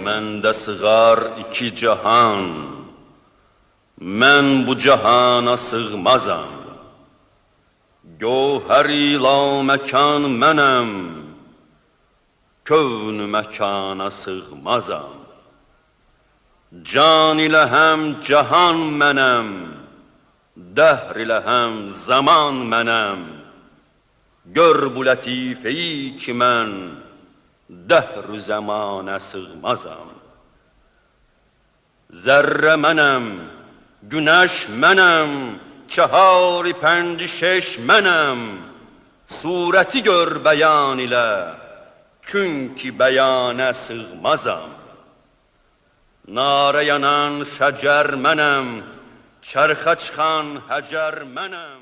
məndə sığar iki cahan, mən bu cahana sığmazam. Gövhər-i laməkan mənəm, kövn-ü məkana sığmazam. Can ilə həm cahan mənəm, dəhr ilə həm zaman mənəm. Gör bu lətifeyi ki mən dəhr-ü zəmanə sığmazam. Zərrə mənəm, günəş mənəm, çahar-ı pəncü şeş mənəm. Surəti gör bəyan ilə, çünki bəyanə sığmazam. Narə yanan şəcər mənəm, çərxə çıxan həcər mənəm.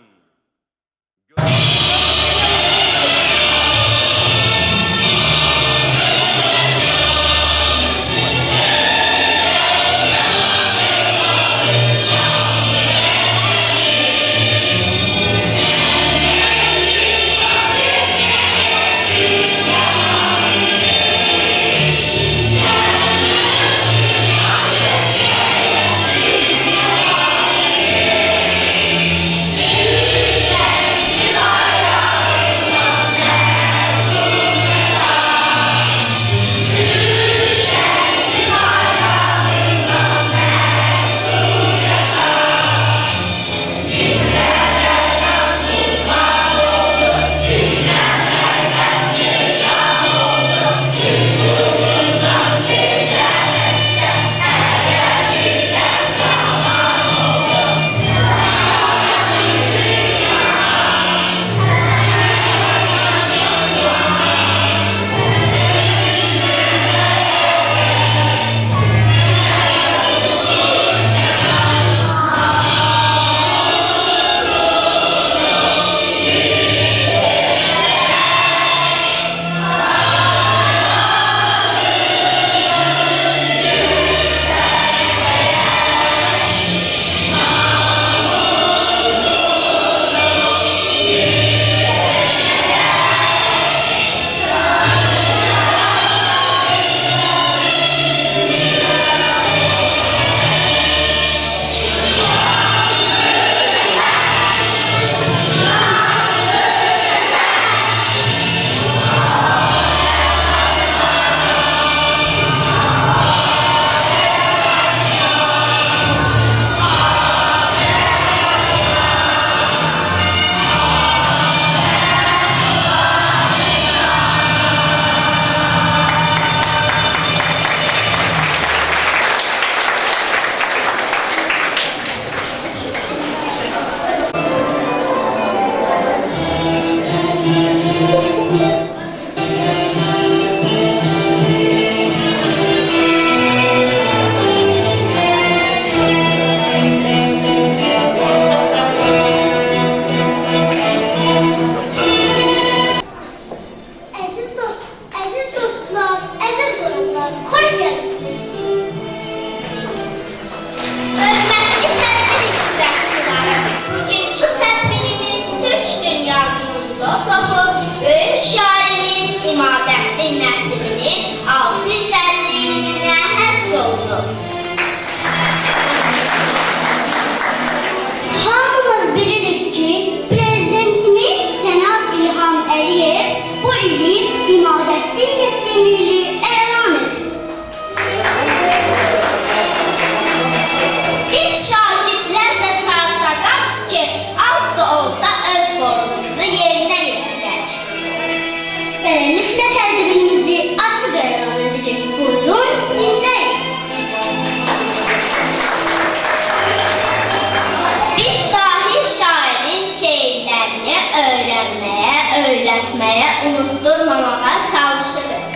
Unutturmamağa çalışırıq.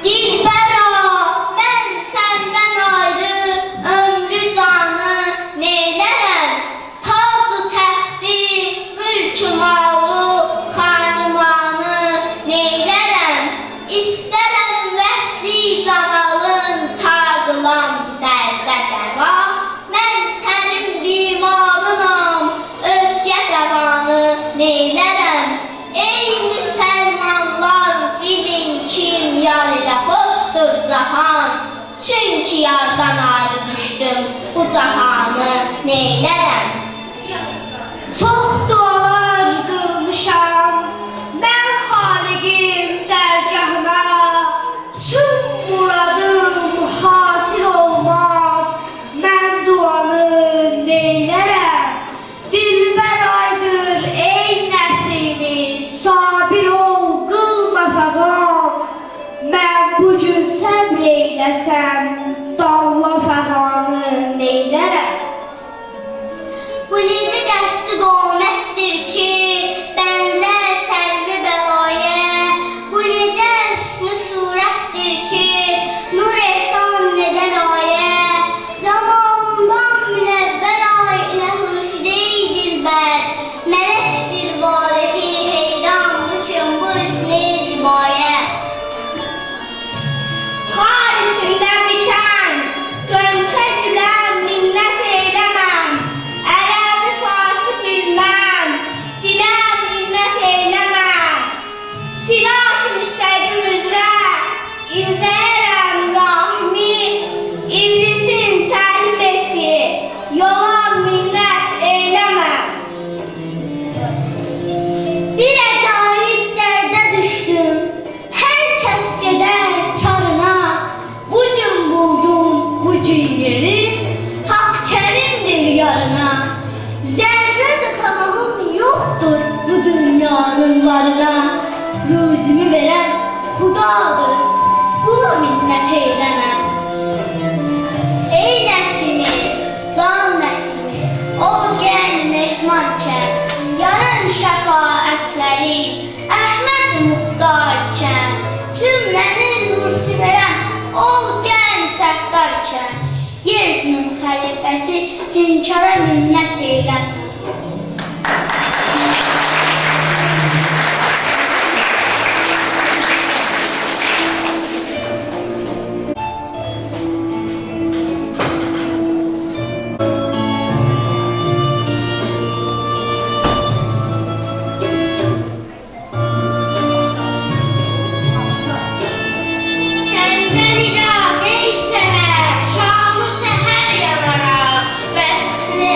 Dilbəra, mən səndən ayrı ömrü canı neylərəm? Tac-ı təxti, mülk-ü malı, xanimanı neylərəm? İstərəm vəsli canalın tağılan dərdə dəva. Mən sənin bimarınam, özgə dəvanı neylərəm? yardan ayrı düşdüm, bu cahanı neylərəm? Çox dualar qılmışam, mən Xaliqin dərgahına, tüm muradım hasil olmaz, mən duanı neylərəm? Dilbər aydır ey Nəsimi, sabir ol, qılma fəqam, mən bu gün səbr eyləsəm, dalla fəqanı neylərəm? Bu necə qəhddi qomətdir ki, bənzər sərvi bəlaya, bu necə hüsnü surətdir ki, nur ehsan edər ayə, zamanından münəvvər ay ilə hürşidə-i dilbər, mələkdir varihi heyran bu kim bu hüsnü-i zibayə. Xar içində bitən, qönçə gülər minnət eyləməm, ərəbi farsı bilməm, dilə minnət eyləməm. Sirat-ı müstəqim üzrə izləyərəm rahimi, iblisin təlim etdi, yola minnət eyləməm. Bir əcaib dərdə düşdüm, hər kəs gedər karına, bu gün buldum bu gün yeri, haqq kərimdir yarına. Zərrəcə tamahım yoxdur bu dünyanın varına, ruzimi verən Xudadır, buna minnət eyləməm. Ey Nəsimi, can Nəsimi, ol gəl mehmankən, yarın şəfaətləri, Əhməd-i Muxtarkən, cümlənin nursi verən, ol gəl səhdarkən, yeryüzünün xəlifəsi, hünkara minnət eyləm. Səndən iraq ey sənət, şamı səhər yanara, vəsli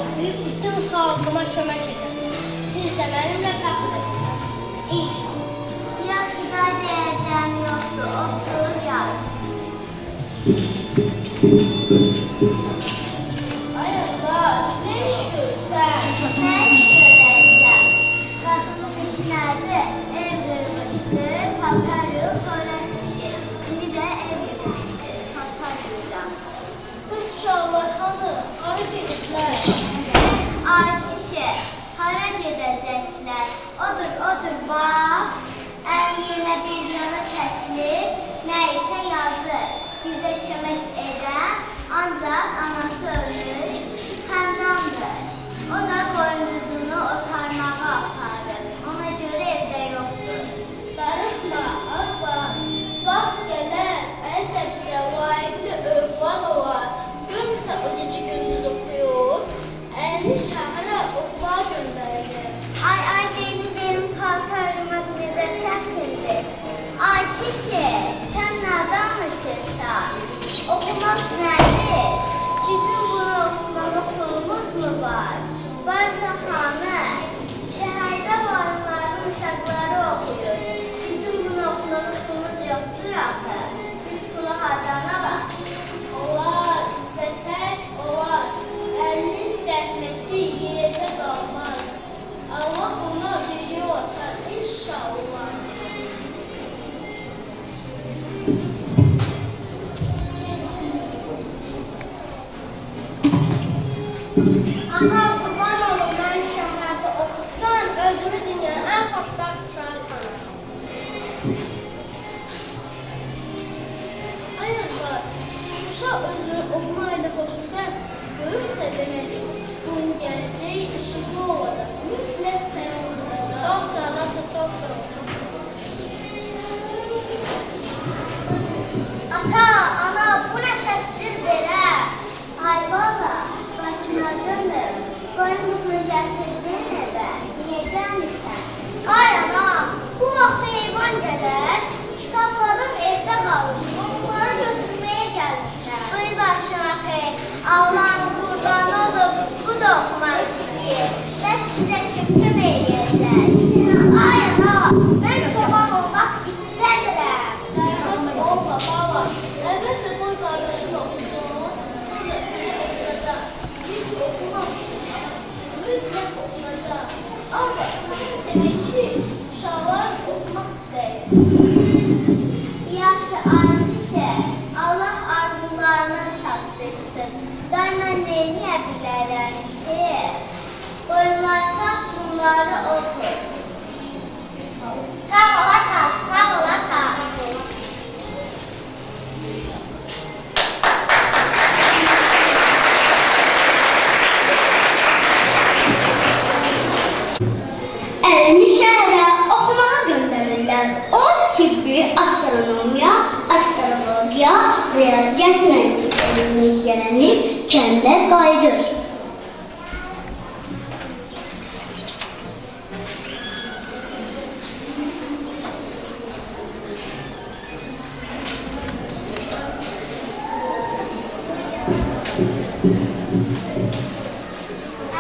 oxuyub bütün xalqıma kömək edəcəm. Siz də mənimlə fəxr edəcəksiniz. İnşallah. Yaxşı da deyəcəm yoxdur, otur yaz. Ay Allah, nə iş görürsən? Nə iş görəcəm? Qadınlıq işlərdə ev yığmışdı, paltar yox, öyrətmişdi. İndi də ev yığmışdı, paltar yığıram. İnşallah hanım, hara gediblər? Ay kişi, hara gedəcəklər? Odur, bax. Əlinə bir yana təklif, nə isə yazır. Bizə kömək edən, ancaq anası ölmüş, xəndamdır. O da boynuzunu otarmağa aparır. Ona görə evdə yoxdur. Darıxma, abba. Vaxt gələn, əldə bizə layiqli övlad olar. Görmüsən o gecə gündüz oxuyur, əlini şəhərə oxuğa göndərəcək. Ay, benim paltarıma bizə çəkildi. Ay kişi, sən nə danışırsan? Oxumaq nədir? Bizim bunu oxumaq oxumuz mu var? Varsa hanı? Şəhərdə varlıların uşaqları oxuyur. Bizim bunu oxumaq oxumuz yoxdur axı. Biz pulu hardan alaq? Olar, istəsək olar. Əlinin zəhməti yerdə qalmaz. Allah ona bir yol açar, inşallah. Ata, qurban olun, mən şəhərdə oxutsan, özümü dünyanın ən xoşbəxt uşağı sanırım. Ay Allah, uşaq özünü oxumayla xoşbəxt görürsə deməli, bunun gələcəyi işıqlı olacaq. Mütləq sən olacaq. Çox sağ ol, çox sağ ol. Ata, ana, bu nə səsdir belə? Ay valla, başına dönür. Boynumuzunu gətirdin evə. Niyə gəlmirsən? Ay ana, bu vaxtda eyvan gələr. Kitablarım evdə qalır. Onları götürməyə gəlmişlər. Bıy başına xeyr. Allah'ın qurbanı olub, bu da oxumaq istəyir. Bəs bizə kim kömək eləyəcək? Ay ana, mən çoban olmaq istəmirəm. Narahat olma, baba. Əvvəlcə qoy qardaşın oxusun. Sonra səni oxuyacaq. Biz oxumamışıq. Mütləq oxuyacaq. Amma sən demək ki, uşaqlar oxumaq istəyir. Yaxşı, Ayşə, Allah arzularını çatdırsın. Daima neyə bilərəm ki, qoyularsa bunları oxur. Sağ ol ata, sağ ol ata. Əlini şəhərə oxumağa göndərirlər. O tibbi, astronomiya, astrologiya, riyaziyyat məntiq elmini öyrənib kəndə qayıdır.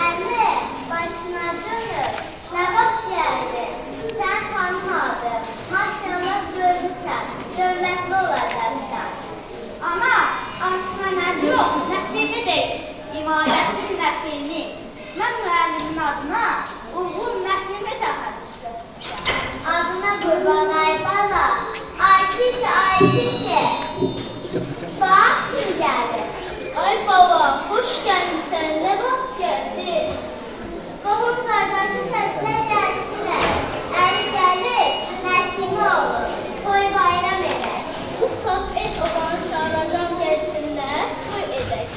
Anne, başına dönür. Nə vaxt gəldin? Sən tanımadın. Maşallah görürsən. Dövlətli olacaqsan. Ana, artıq mənim yox, Nəsimi deyil. İmadətin Nəsimi. Mən müəllimin adına Uğun Nəsimi təxəllüsü. Adına qurban ay bala. Ay kişi. Bax kim gəldi? Ay baba, xoş gəlmişsən. Nə vaxt gəldin? Qohum qardaşı səslə gəlsinlər. Əli gəlir, Nəsimi olur. Toy bayram edək. Bu saat et obanı çağıracam gəlsinlər. Toy edək.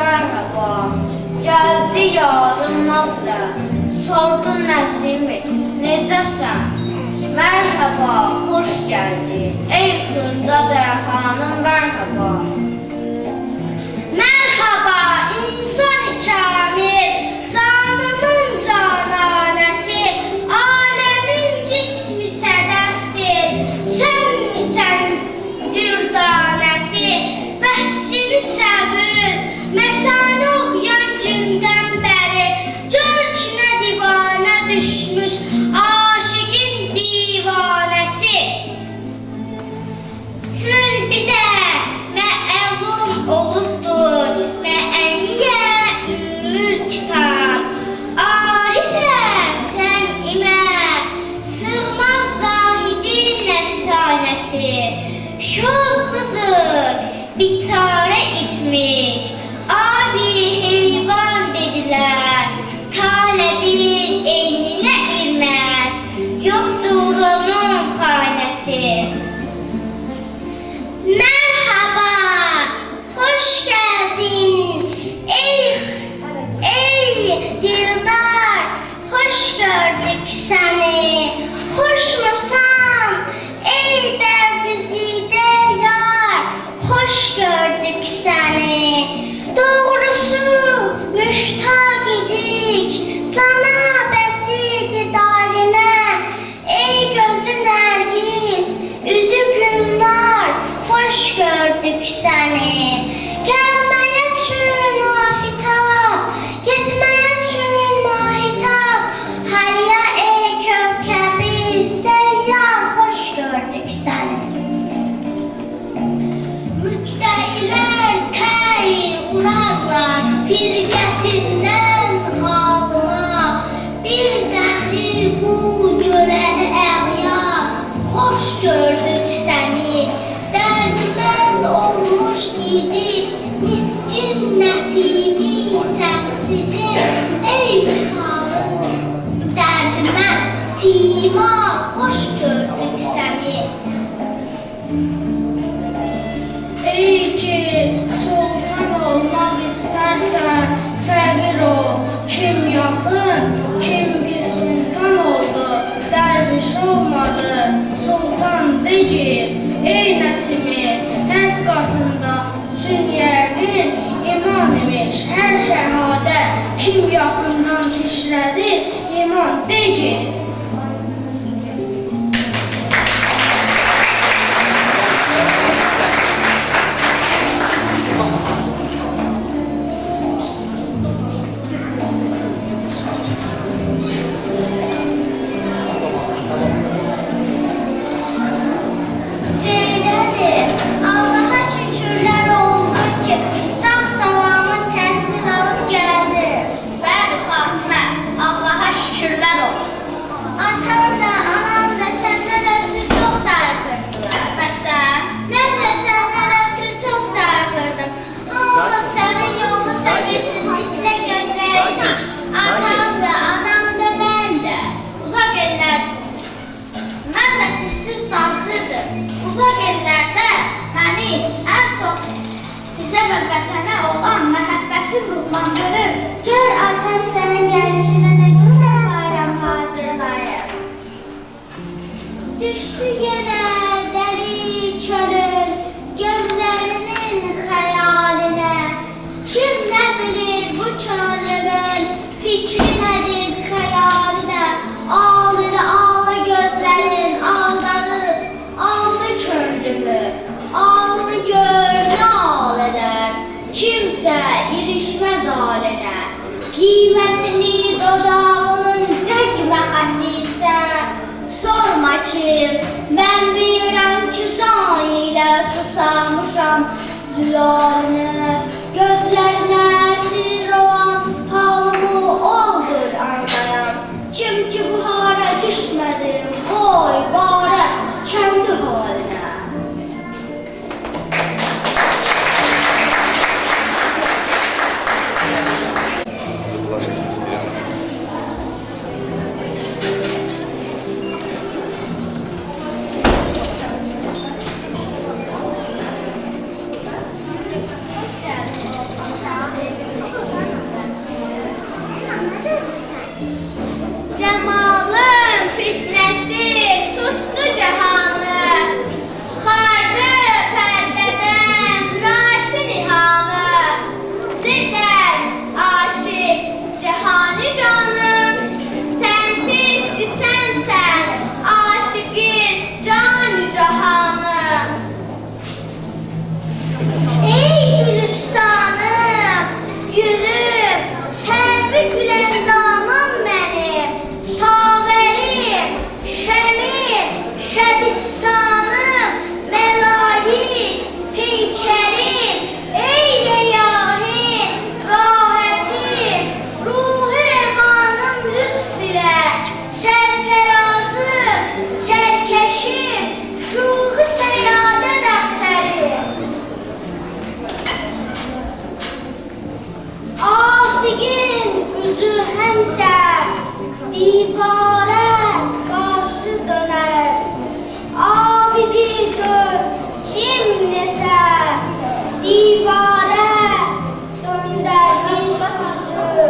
merhaba. Geldi yarın nazla, sordun Nəsimi, necəsən? Merhaba, hoş geldin. Ey Xırda Dəyəxanım, merhaba. Merhaba, insan-ı kamil, canımın cananəsi, aləmin cismi sədəfdir, sən misən dürdanəsi, bəhsini səbür, məsani oxuyan gündən bəri, gör ki, nə divanə düşmüş, aşıqin divanəsi. Kül bizə məlum olubdur, məəniyə ümmül kitab. Arifəm sən imə, sığmaz zahidin əfsanəsi. Şol Xızır bitare itmiş, abi heyvan dedilər. Talebin eyninə ilməz, yoxdur onun xanəsi. Merhaba, hoş geldin. Ey Dildar, hoş gördük seni. Hoş musan? Ey Bergüzide yar, hoş gördük seni. Doğrusu müştak idik, cana besidi daline. Ey gözü nergis, üzü gülnar, hoş gördük seni. Gelmeye çün afitap, gitmeye çün mahitap. Hariye ey kökəbi, seyyar, hoş gördük seni. Müddəilər təyir urarlar, firqətindən halıma. Bir dəxi bu görəni əğyar, hoş gördük səni. Dərdimənd olmuş idi, miskin nəsimi sənsizin. Ey misalın dərdimə tima, hoş gördük səni. Ey ki sultan olmaq istərsən, fəqir ol. Kim yaxın, kim ki sultan oldu, dərviş olmadı, sultan deyil. Ey Nəsimi, həkk qatında üçün yəqin iman imiş. Hər şəhadət kim yaxından tişrədir, iman deyil. Zeynədir, Allaha şükürlər olsun ki, sağ-salamat təhsil alıb gəldi. Bəli, Fatimə, Allaha şükürlər olsun. Atam da, anam da səndən ötürü çox darıxırdılar. Bəs sən? Mən də səndən ötürü çox darıxırdım. Amma sənin yolunu səbirsizliklə gözləyirdim. Atam da, anam da, mən də. Uzaq ellər, mən də sizsiz danışırdım. Uzaq ellərdə məni ən çox sizə və vətənə olan məhəbbətim ruhlandırır. Gör atan sənin gəlişinə nə qədər bayram hazırlayır. Düşdü yerə dəri könül gözlərinin xəyalinə. Kim nə bilir bu könlümün fikri nədir xəyalinə. Ağlıdı ağla gözlərin aldanır, aldı könlümü. Ağlını gör nə ağl edər, kimsə irişməz alədə. Qiymətini dodağının təkmə xəsisə, sorma kim, mən bilirəm ki, can ilə susamışam zülalinə. Gözlərinə əsir olan halımı oldur anlayan. Kim ki bu hara düşmədim, qoy barə kəndi halinə. Asiqin üzü həmsə divarə qarşı dönər. Abidi gör kim necə divarə döndərmiş üzü.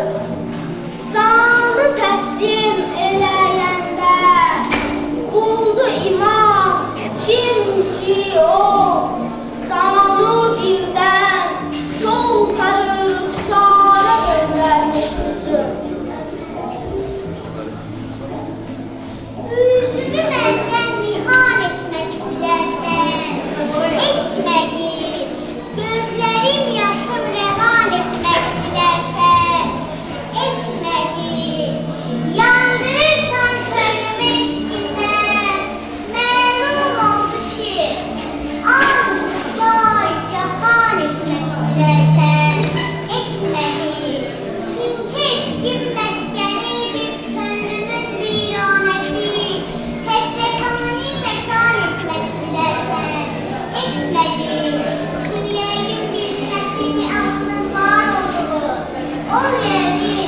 Canı təslim eləyəndə buldu imam kim ki o. Canı dildən çolparıq sara döndərmiş üzü. Üzünü məndən nihal etmək dilərsən, etməyi, gözlərim yaşım rəvan etmək dilərsən, etməyi, yandırırsan könlümü eşqindən, məlum oldu ki, vay cahan etmək dilərsən, etməyi, çünki eşqin məskənidir, könlümün viranəsi, həsrətani məkan etmək dilərsən, etməyi, sürüyəyin bir nəsimi ağlın var olduğu, o yeri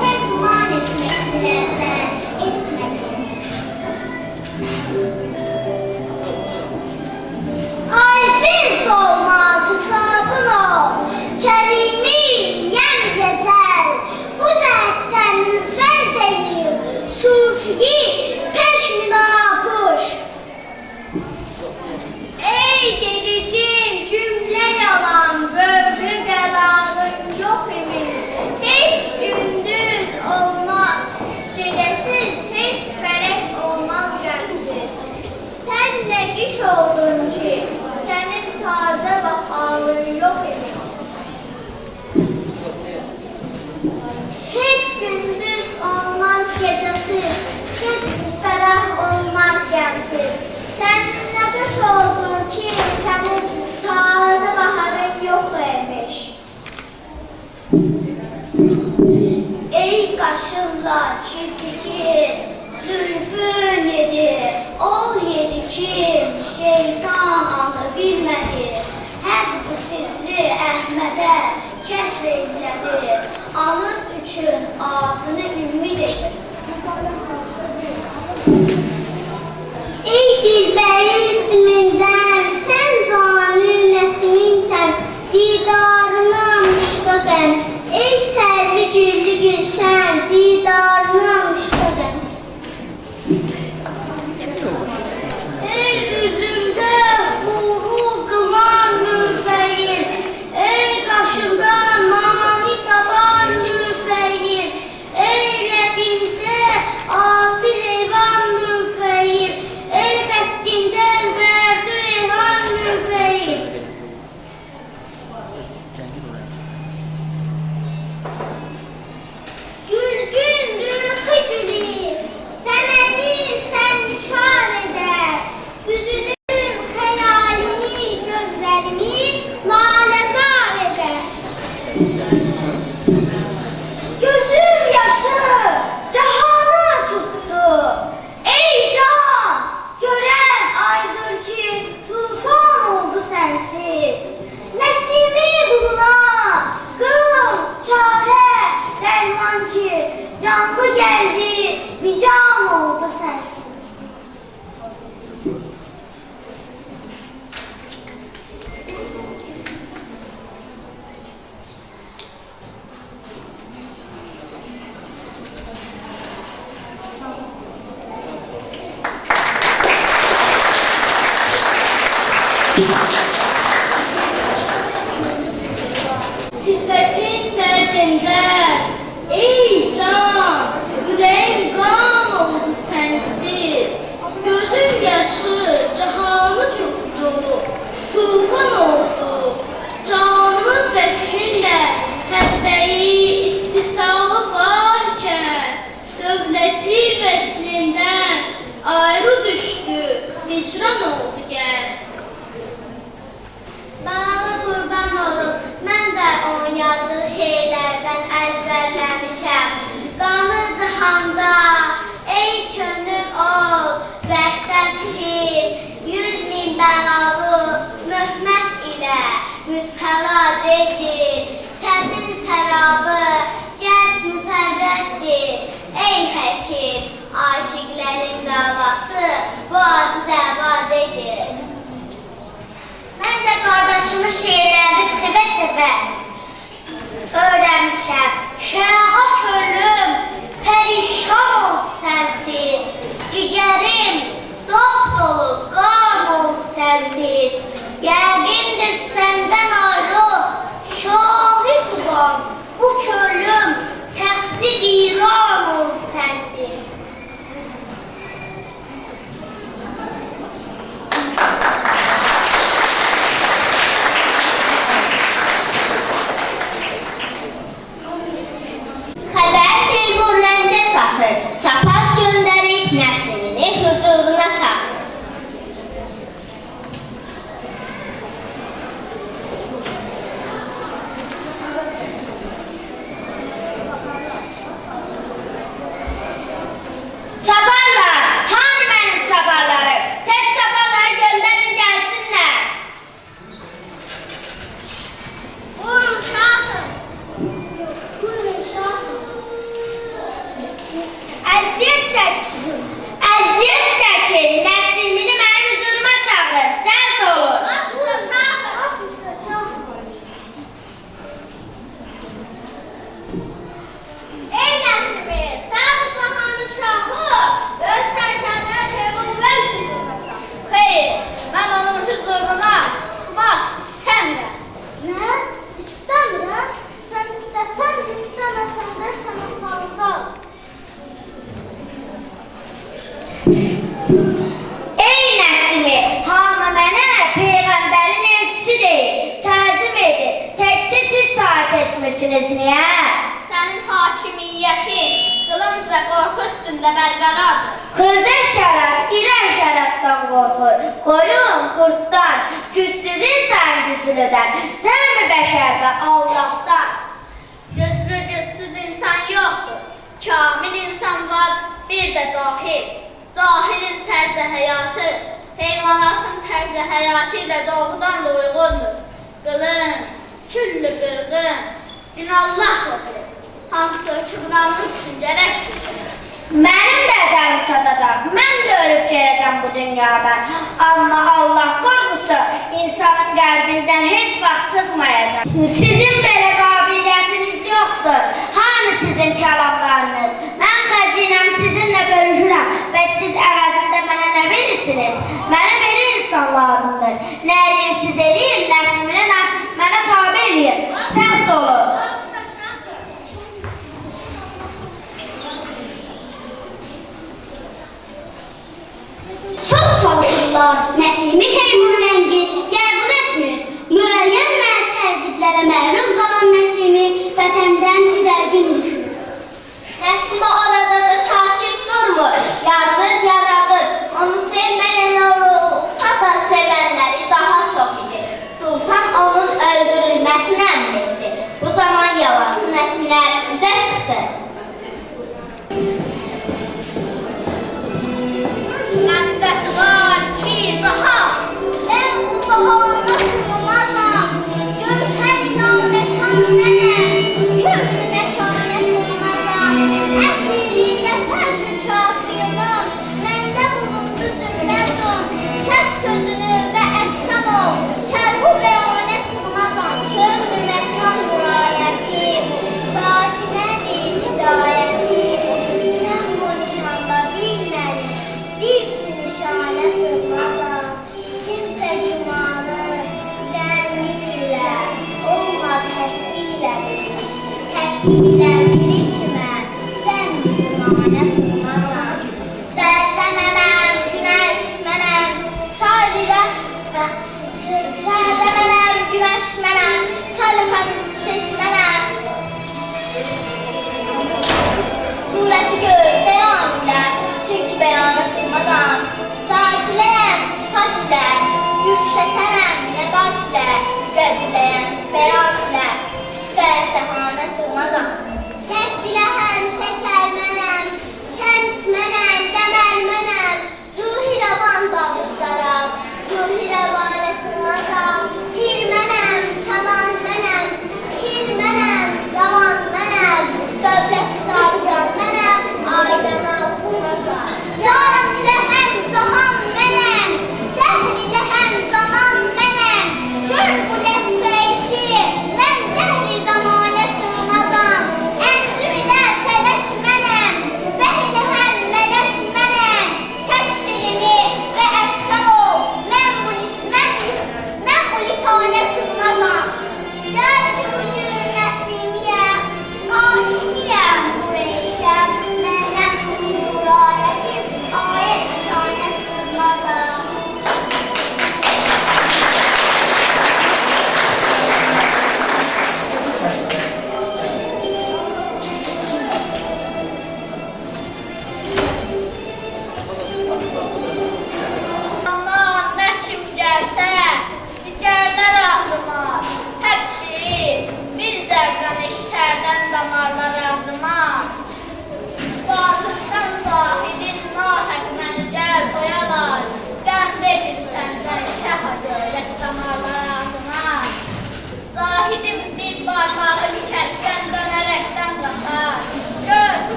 sən duman etmək dilərsən, etməyi. Arifin solmazı sabun ol, kəlimi yən gəzəl, bu cəhətdən müfəl deyil, sufiyi peşminapuş. Ey dedicin cümlə yalan, böbrü qəlalın yox imiş, heç gündüz olmaz, gecəsiz heç fələk olmaz qəmsiz. Sən nə iş oldun ki, sənin tazə vaxalın yox imiş. Heç gündüz olmaz gecəsiz, heç fərah olmaz qəmsiz. Sən nə qış oldun ki, sənin tazə baharın yox imiş. Ey qaşınla kirpikin, zülfün yedi, ol yedi kim, şeytan anı bilmədi. Həq bu sirri Əhmədə kəşf eylədi, anın üçün adını ümid edir. Ey dilbəri ismindən, sən canı nəsimindən, didarına müştaqəm. Ey sərvi güllü gülşən, didarına müştaqəm. Ey üzümdə huru qılan müfəyir, ey qaşımda mani taban müfəyir, ey ləbimdə afi heyvan müfəyir, ey xəttində vərdi reyhan müfəyir. Gülgün rüxü gülü, səmədi sən şar edər, büzülür xəyalini, gözlərimi laləzar edər. Gözüm yaşı cahana tuttu, ey can, görən aydır ki, tufan oldu sənsiz. Nəsimi buluna, qıl, çarə, Əhməd qardaşımın şeirlərini sevə-sevə öyrənmişəm. Şəha könlüm, pərişan ol sənsiz, digərim dop-dolu qan ol sənsiz. Yəqindir səndən ayrı, şahid olan bu könlüm, təxti viran ol sənsiz. Xəbər Teymurləncə çatır, çapar göndərib Nəsimini hüzuruna çağırır. Çaparlar, hani mənim çaparlarım? Tez çaparları göndərin gəlsinlər. Buyurun şahım. Buyurun şahım. Əziyyət çəkin, Nəsimini mənim hüzuruma çağırın, cəld olun. Başla şahım. Ey Nəsimi, sən bu zamanın şahı, öz sərkərdəyə Teymurlənc hüzuruna çağır. Xeyr, mən onun hüzuruna çıxmaq istəmirəm. Nə? İstəmirəm. Sən istəsən də istəməsən də sən aparacaq. Ey Nəsimi, hamı mənə Peyğəmbərin elçisi deyir, təzim edir. Təkcə siz taat etmirsiniz, niyə? Sənin hakimiyyətin qılınc və qorxu üstündə bərqərardır. Xırda şərat, irən şəratdan qorxur. Qoyun, qurtdan, gücsüz insan güclüdən, cəmi bəşərdə Allahdan. Güclü gücsüz insan yoxdur. Kamil insan var, bir də cahil. Cahilin tərzə həyatı, heyvanatın tərzə həyatı ilə doğrudan da uyğundur. Qılınc, küllü qırğın, din Allahla bilir. Hamısı hökmranlıq üçün gərəksizdir. Mənim də canım çatacaq, mən də ölüb gələcəm bu dünyadan. Amma Allah qorxusu insanın qəlbindən heç vaxt çıxmayacaq. Sizin belə qabiliyyətiniz yoxdur. Hanı sizin kəlamlarınız? Mən xəzinəmi sizinlə bölüşürəm və siz əvəzində mənə nə verirsiniz? Mənə belə insan lazımdır. Nə eləyirsiz eləyin, Nəsimini mənə tabi eləyin. Səbt olun. Çox çalışırlar, Nəsimi Teymurləngi qəbul etmir. Müəyyən təzyiqlərə məruz qalan Nəsimi vətəndən didərgin düşür. Nəsimi orada da sakit durmur, yazır, yaradır. Onu sevməyən olsa da sevənləri daha çox idi. Sultan onun öldürülməsini əmr etdi. Bu zaman yalancı Nəsimlər üzə çıxdı. Məndə sığar ki, cahan. Mən bu cahana sığmazam. Gövhər inan məkan mənəm. Köklü məkana sığmazam. Əsirilə fərş-ü kafiyonum. Məndə bulundu cümləzum. Kəs sözünü və əskam ol. Şərhu bəyana sığmazam. Köklü məkan murayətim. Saatimədir hidayətim. Sən bu nişanda bilmədim. Bir nişanə sığmazam. Kimsə gümanı zənnilə, olmaz həsbilə bilir. Həsbilə bilir ki mən, sən gümanə sığmazam. Sərdə mənəm, günəş mənəm, çaylığa sərdə mənəm, günəş mənəm, çaylığa şeş mənəm. Surəti gör, bəyan ilə, çünki bəyana sığmazam. Sakitləyəm, sifat ilə, gülşətənəm, nəbat ilə, qədrləyəm, bərat ilə, üstə dəhanə sığmazam. Şəf diləhəm, şəkər mənəm, şəms mənəm, qəmər mənəm, ruhi rəvan bağışlaram, ruhi rəvanə sığmazam. Tir mənəm, tavan mənəm, pir mənəm, zaman mənəm, dövlət-i cavidan mənəm,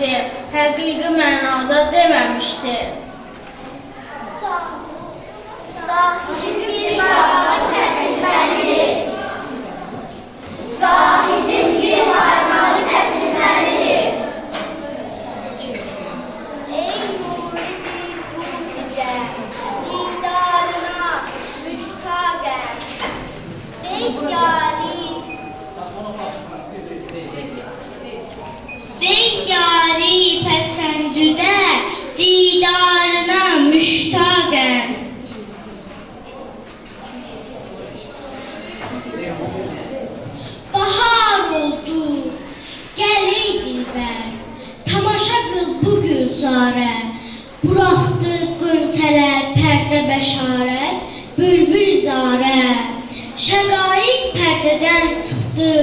demişdi, həqiqi mənada deməmişdi. Zahidin bir parmağı kəsilməlidir. Zahidin bir parmağı kəsilməlidir. Ey muridi gülücə, didarına müştaqəm. Beyyari pəsəndüdə didarına müştaqəm. Bahar oldu, gəl ey dilbər, tamaşa qıl bu gülzarə. Buraxdı qöntələr pərdə bəşarət, bülbül zarə. Şəqaiq pərdədən çıxdı,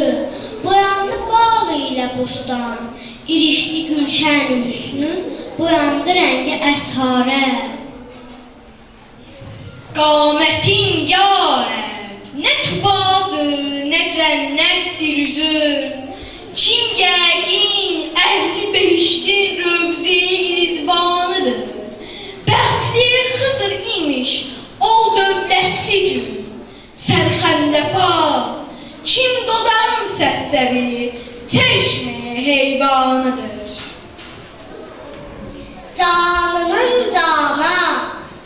boyandı bağ ilə bostan. İrişdi gülşən hüsnün, boyandı rəngi əsharə. Qamətin yarə, nə tubadır, nə cənnətdir üzün. Kim yəqin əhli behiştin rövzi-i rizvanıdır. Bəxtli Xızır imiş, ol dövlətli gün. Sərxəndəfa, kim dodağın səsləbili, çeşme heyvanıdır. Canının cana,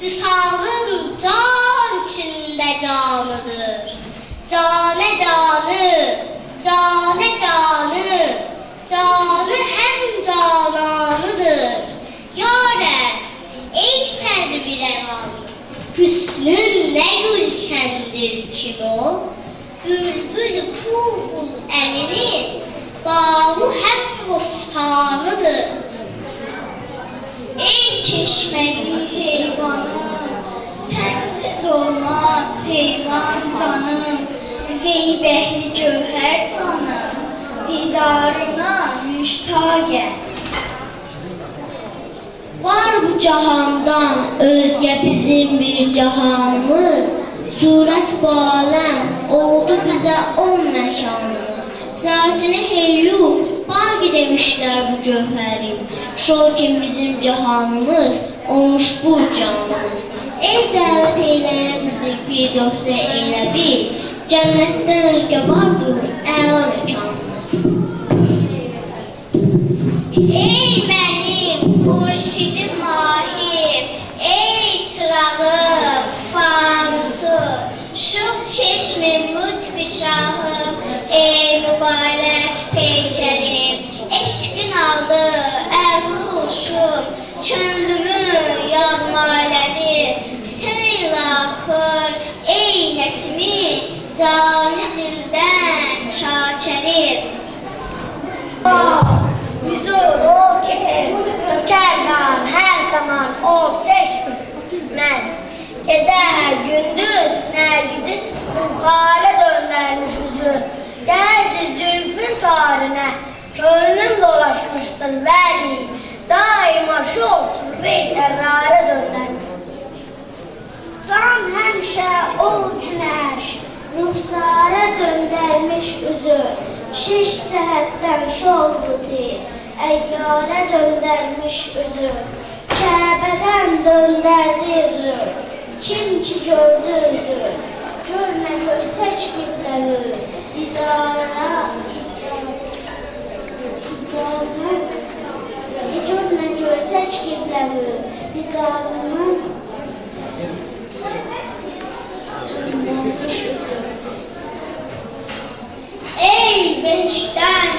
vüsalın can içində canıdır. Canə canı, canə canı, canı həm cananıdır. Yarə, ey sərvi rəvan, hüsnün nə gülşəndir kim ol? Bülbül pul əminin, bağı həm bostanıdır. Ey çeşməli heyvanım, sənsiz olmaz heyvan canım. Veybəhli gövhər canım, didarına müştaqəm. Var bu cahandan özgə bizim bir cahanımız. Surət bu aləm oldu bizə 10 məkanımız. Zətini heyyu, baqi demişlər bu gövhərim. Şolkin bizim cahanımız, olmuş bu canımız. Ey dəvət eyləyən bizi firdevsə eylə bil. Cənnətdən özgə vardır əla məkanımız. Ey mənim xurşidim mahir, ey çırağım, fanusum, şux çeşmim, lütfi şahım, ey mübarək peykərim, eşqin aldı əruşum, könlümü yağmalədi, seyl axır, ey nəsimi, canı dildən çaçərim. Huzur o ki, dökerden her zaman ol seçmez. Geze gündüz nergizi fuhale döndürmüş huzur. Gerzi zülfün tarine, gönlüm dolaşmıştır veli. Daima şok reyterlere döndürmüş. Can həmişə ol günəş, ruxsara döndərmiş üzü. Şiş cəhətdən şol buti, əyyarə döndərmiş üzü. Kəbədən döndərdi üzü, kim ki gördü üzü. Görmə göyçək qibləvi, didara, görmə göyçək qibləvi, didarının döndərmiş üzü. Ey beşten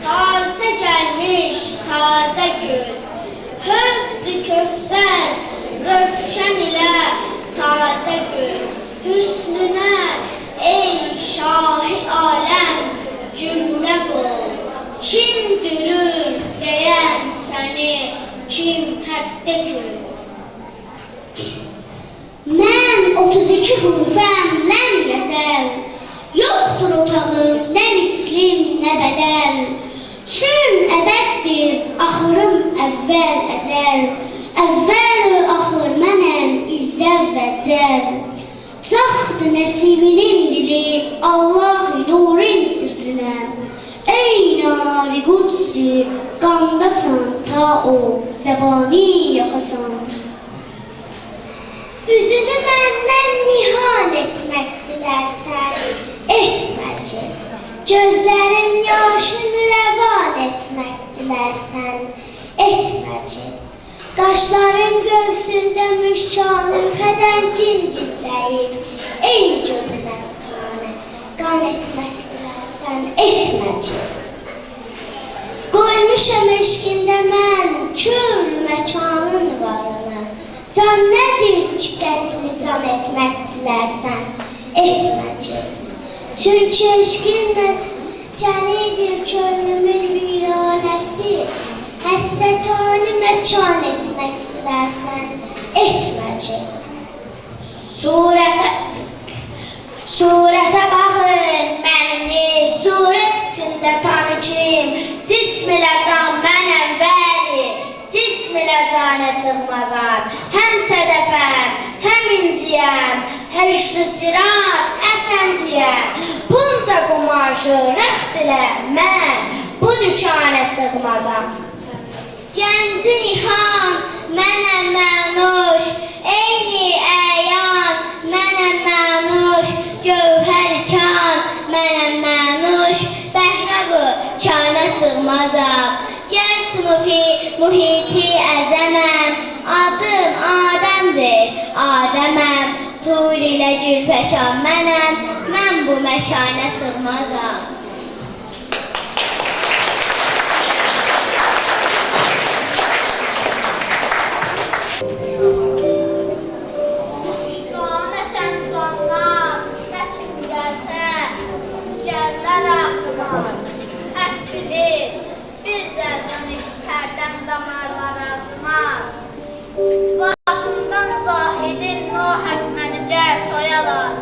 taze gelmiş taze gül. Hıfzı köfser rövşen ile taze gül. Hüsnüne ey şahi alem cümle kul. Kim dürür diyen seni, kim həqdə gül. Mən 32 hurfəm, ləm yəzəl. Yoxdur otağım, nə mislim, nə bədəl. Sürüm əbəddir, axırım əvvəl əzəl. Əvvəl axır mənəm, izzəv və cəl. Caxdı nəsiminin dili, Allah nurin sirrinə. Ey nari qudsi, qandasan ta o zəbani yaxasan. Üzünü məndən nihal etmək dilərsən, etməcək. Gözlərim yaşını rəvan etmək dilərsən, etməcək. Qaşların göğsündə müşkanın xədəngin gizləyib, ey gözü məstanə, qan etmək dilərsən, etməcək. Qoymuşam eşqində mən kür məkanın varını, can nədir ki, qəsdi can etmək dilərsən, etməcək. Çünki eşqin məscənidir könlümün viranəsi, həsrət ali məkan etmək dilərsən, etməcək. Surətə baxın, mənni surət içində tanı kim, cism ilə can mənəm bəli, cism ilə canə sığmazam, həm sədəfəm, həm inciyəm, hərşlü sirat əsənciyəm, bunca qumaşı rəxt ilə mən bu dükanə sığmazam. Gəncə nihan, mənəm mənuş, eyni əyan, mənəm mənuş, gövhər-kan, mənəm mənuş, bəhrə bu kanə sığmazam. Gərs mühiti əzəməm, adım Adəmdir, Adəməm, tur ilə gülfəkan mənəm, mən bu məkanə sığmazam. Damarlar azmaz. Bazından zahidin o hak məni gəl soyalar.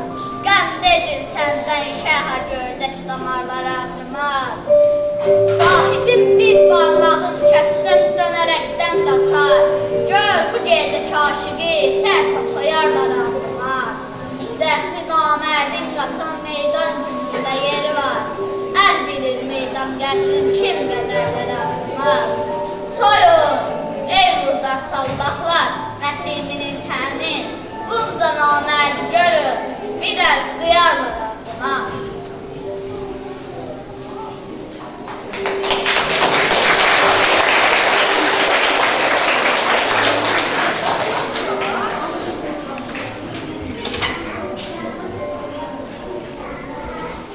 Qəm decin səndən şəha gördək damarlar azmaz. Zahidin bir barmağı kəssəm dönərəkdən qaçar. Gör bu gecə kaşıqı sərpa soyarlar azmaz. Zəhri namərdin qaçan meydan cümlədə yeri var. Əz bilir meydan qəsrin kim qədərlər azmaz. Soyun, ey burada sallaqlar, Nəsiminin tənin, bunca namərdi görür, bir əl duyarlar ardına.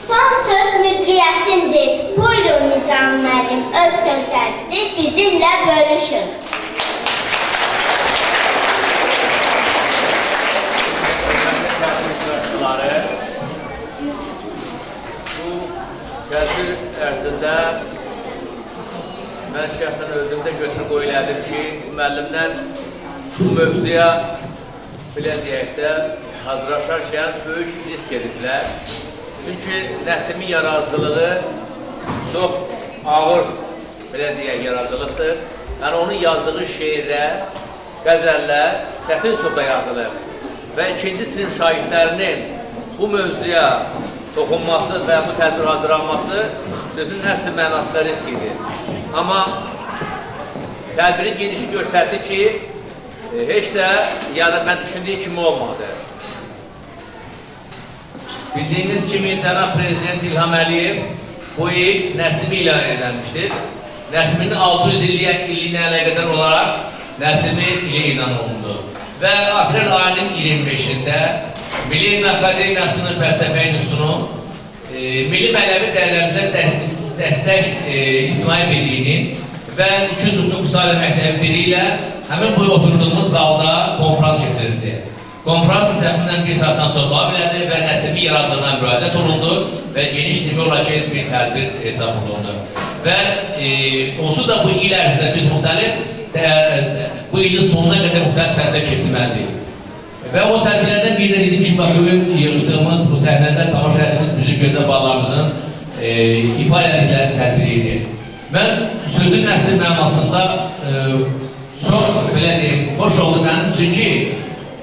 Son söz müdriyyətindir. Buyurun Nizam müəllim, öz sözlərinizi bizimlə bölüşün. Bu tədbir ərzində mən şəxsən özümdə götürüb qoyuladım ki, müəllimlər bu mövzuya belə deyək də hazırlaşarkən böyük risk ediblər. Çünki Nəsimin yaradıcılığı çox ağır, belə deyək, yaradıcılıqdır. Yəni, onun yazdığı şeirlər, qəzəllər çətin üsulda yazılır. Və ikinci sinif şagirdlərinin bu mövzuya toxunması və bu tədbir hazırlanması sözün əsl mənasında risk edir. Amma tədbirin genişi göstərdi ki, heç də yəni mən düşündüyüm kimi olmadı. Bildiyiniz kimi Cənab Prezident İlham Əliyev bu il Nəsimi ilan edilmişdir. Nəsiminin 600 illiyinə əlaqədar olaraq Nəsimi ilə ilan olundu. Və aprel ayının 25-də Milli Elm Akademiyasının Fəlsəfə İnstitutunun milli mənəvi dəyərlərimizə dəstək İsmail Birliyinin və 249 Salih Məktəbi biri ilə həmin bu oturduğumuz zalda konferans keçirildi. Konferans təxminən bir saatdan çox davam elədi və Nəsimi yaradıcılığına müraciət olundu və geniş demək olar ki, bir tədbir hesab olundu. Və onsuz da bu il ərzində biz müxtəlif, bu ilin sonuna qədər müxtəlif tədbirlər keçirməliyik. Və o tədbirlərdən bir də dedim ki, bugün yığışdığımız, bu səhnədə tamaşa etdiyimiz bizim gözəl balalarımızın ifa edildikləri tədbiri idi. Mən sözün əsl mənasında çox, belə deyim, xoş oldu mənim, çünki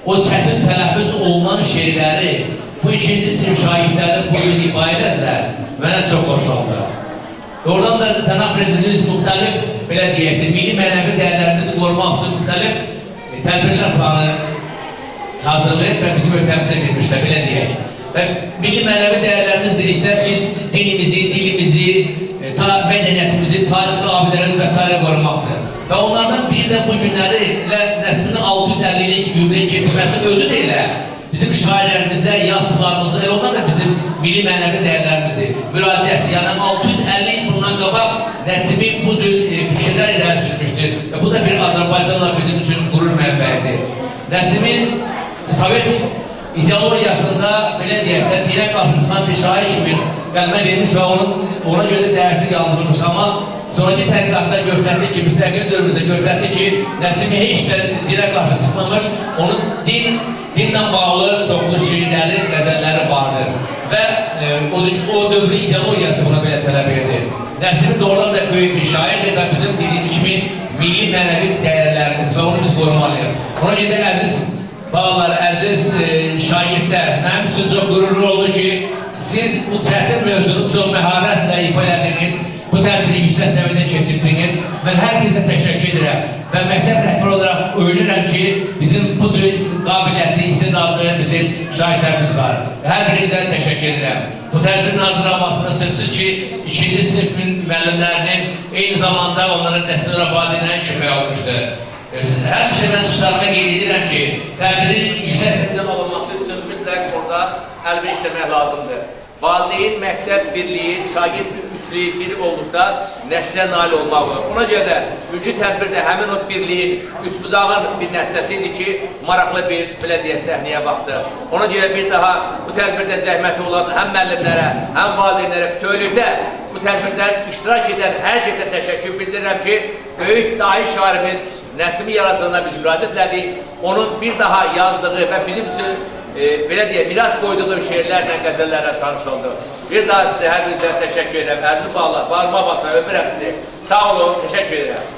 o çətin tələffüz olunan şeirləri bu ikinci sinif şagirdləri bu gün ifa edədilər, mənə çox xoş oldu. Oradan da Cənab Prezidentimiz müxtəlif, belə deyək ki, milli mənəvi dəyərlərimizi qorumaq üçün müxtəlif tədbirlər planı hazırlayıb və bizim ölkəmizə vermişlər, belə deyək. Və milli mənəvi dəyərlərimiz dedikdə biz dinimizi, dilimizi, mədəniyyətimizi, tarixi abidələrimizi və s. qorumaqdır. Və onlardan biri də bu günləri Nəsmin 650 illik yubileyin keçirməsi özü də elə bizim şairlərimizə, yazıçılarımıza, onlar da bizim milli mənəvi dəyərlərimizdir. Müraciət, yəni 650 il bundan qabaq Nəsimi bu cür fikirlər ilə sürmüşdür. Və bu da bir Azərbaycanla bizim üçün qürur mənbəyidir. Nəsimin Sovet ideologiyasında, belə deyək də, dinə qarşı çıxan bir şair kimi qəlmə vermiş və ona görə dərsi yandırılmış. Amma sonraki tədqiqatda göstərdi ki, müstəqil dövrümüzdə göstərdi ki, Nəsimi heç də dinə qarşı çıxmamış, onun dinlə bağlı çoxlu şiirləri, qəzəlləri vardır. Və o dövrün ideologiyası buna belə tələb edir. Nəsimi doğrudan da böyük bir şairdir və bizim dediyimiz kimi milli mənəvi dəyərlərimiz və onu biz qorumalıyıq. Ona görə əziz bağlar, əziz şagirdlər, mənim üçün çox qürurlu oldu ki, siz bu çətin mövzunu çox məharətlə ifa elədiniz, bu tədbiri yüksək səviyyədə keçirdiniz. Mən hər birinizə təşəkkür edirəm və məktəb rəhbəri olaraq öyünürəm ki, bizim bu cür qabiliyyətli, istedadlı bizim şahidlərimiz var. Hər birinizə təşəkkür edirəm. Bu tədbirin hazırlanmasında sözsüz ki, 2-ci sinifin müəllimlərinin eyni zamanda onlara dəstək olaraq valideynlərin kömək olmuşdur. Həmişə mən çıxışlarıma qeyd edirəm ki, tədbirin yüksək səviyyədən alınması üçün mütləq orada əlbir işləmək lazımdır. Valideyn, məktəb birliyi, şagird üçlüyü biri olduqda nəticəyə nail olmalıdır. Ona görə də üçüncü tədbirdə həmin o birliyin üçbucağın bir nəticəsi idi ki, maraqlı bir, belə deyək, səhnəyə baxdı. Ona görə bir daha bu tədbirdə zəhməti olan həm müəllimlərə, həm valideynlərə bütövlükdə bu tədbirdə iştirak edən hər kəsə təşəkkür bildirirəm ki, böyük dahi şairimiz Nəsimi yaradıcılığına biz müraciət elədik. Onun bir daha yazdığı və bizim üçün belə deyək, miras qoyduğu şeirlərlə, qəzəllərlə tanış oldu. Bir daha sizə hər birinizə təşəkkür edirəm. Əziz bağlar, bağırma basına öpürəm sizi. Sağ olun, təşəkkür edirəm.